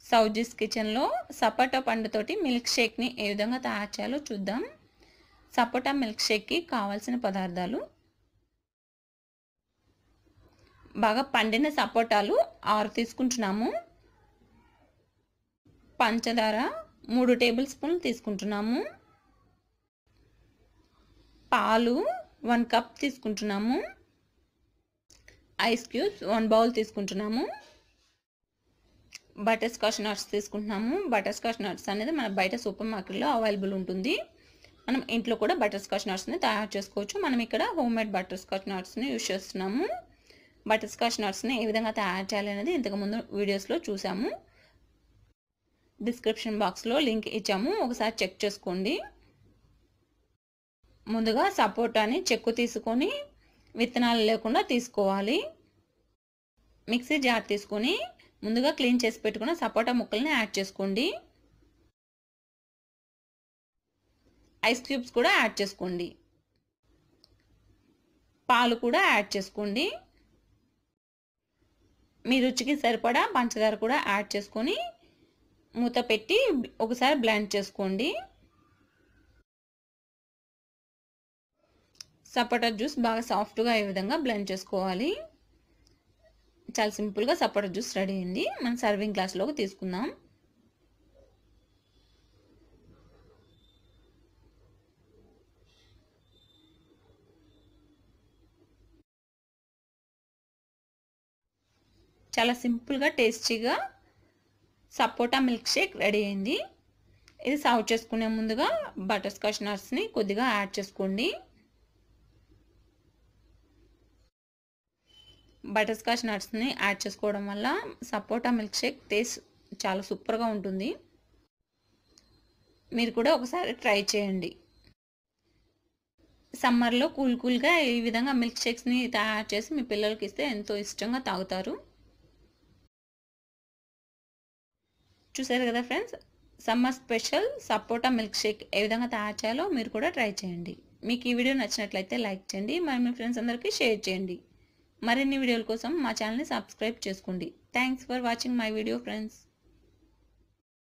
సౌజీస్ కిచెన్లో సపోటా పండుతోటి మిల్క్ షేక్ని ఏ విధంగా తయారు చేయాలో చూద్దాం. సపోటా మిల్క్ షేక్కి కావాల్సిన పదార్థాలు: బాగా పండిన సపోటాలు 6 తీసుకుంటున్నాము, పంచదార 3 టేబుల్ స్పూన్లు తీసుకుంటున్నాము, పాలు 1 కప్ తీసుకుంటున్నాము, ఐస్ క్యూబ్స్ 1 బౌల్ తీసుకుంటున్నాము, బటర్ స్కాచ్ నట్స్ తీసుకుంటున్నాము. బటర్ స్కాచ్ నట్స్ అనేది మన బయట సూపర్ మార్కెట్లో అవైలబుల్ ఉంటుంది. మనం ఇంట్లో కూడా బటర్ స్కాచ్ నట్స్ని తయారు చేసుకోవచ్చు. మనం ఇక్కడ హోమ్ మేడ్ బటర్ స్కాచ్ నట్స్ని యూజ్ చేస్తున్నాము. బటర్ స్కాచ్ నట్స్ని ఏ విధంగా తయారు చేయాలి అనేది ఇంతకుముందు వీడియోస్లో చూసాము. డిస్క్రిప్షన్ బాక్స్లో లింక్ ఇచ్చాము, ఒకసారి చెక్ చేసుకోండి. ముందుగా సపోటాని చెక్కు తీసుకొని విత్తనాలు లేకుండా తీసుకోవాలి. మిక్సీ జార్ తీసుకొని ముందుగా క్లీన్ చేసి పెట్టుకున్న సపోటా ముక్కల్ని యాడ్ చేసుకోండి. ఐస్ క్యూబ్స్ కూడా యాడ్ చేసుకోండి. పాలు కూడా యాడ్ చేసుకోండి. మీ రుచికి సరిపడా పంచదార కూడా యాడ్ చేసుకొని మూత పెట్టి ఒకసారి బ్లెండ్ చేసుకోండి. సపోటా జ్యూస్ బాగా సాఫ్ట్గా ఈ విధంగా బ్లెండ్ చేసుకోవాలి. చాలా సింపుల్గా సపోటా జ్యూస్ రెడీ అయింది. మనం సర్వింగ్ గ్లాస్లోకి తీసుకుందాం. చాలా సింపుల్గా టేస్టీగా సపోటా మిల్క్ షేక్ రెడీ అయింది. ఇది సర్వ్ చేసుకునే ముందుగా బటర్ స్కాచ్ నట్స్ని కొద్దిగా యాడ్ చేసుకోండి. బటర్ స్కాచ్ నట్స్ని యాడ్ చేసుకోవడం వల్ల సపోటా మిల్క్ షేక్ టేస్ట్ చాలా సూపర్గా ఉంటుంది. మీరు కూడా ఒకసారి ట్రై చేయండి. సమ్మర్లో కూల్గా ఈ విధంగా మిల్క్ షేక్స్ని తయారు చేసి మీ పిల్లలకి ఇస్తే ఎంతో ఇష్టంగా తాగుతారు. చూసారు కదా ఫ్రెండ్స్, సమ్మర్ స్పెషల్ సపోటా మిల్క్ షేక్ ఏ విధంగా తయారు చేయాలో మీరు కూడా ట్రై చేయండి. మీకు ఈ వీడియో నచ్చినట్లయితే లైక్ చేయండి, మరి మీ ఫ్రెండ్స్ అందరికీ షేర్ చేయండి. మరిన్ని వీడియోల కోసం మా ఛానల్ని సబ్స్క్రైబ్ చేసుకోండి. Thanks for watching my video friends.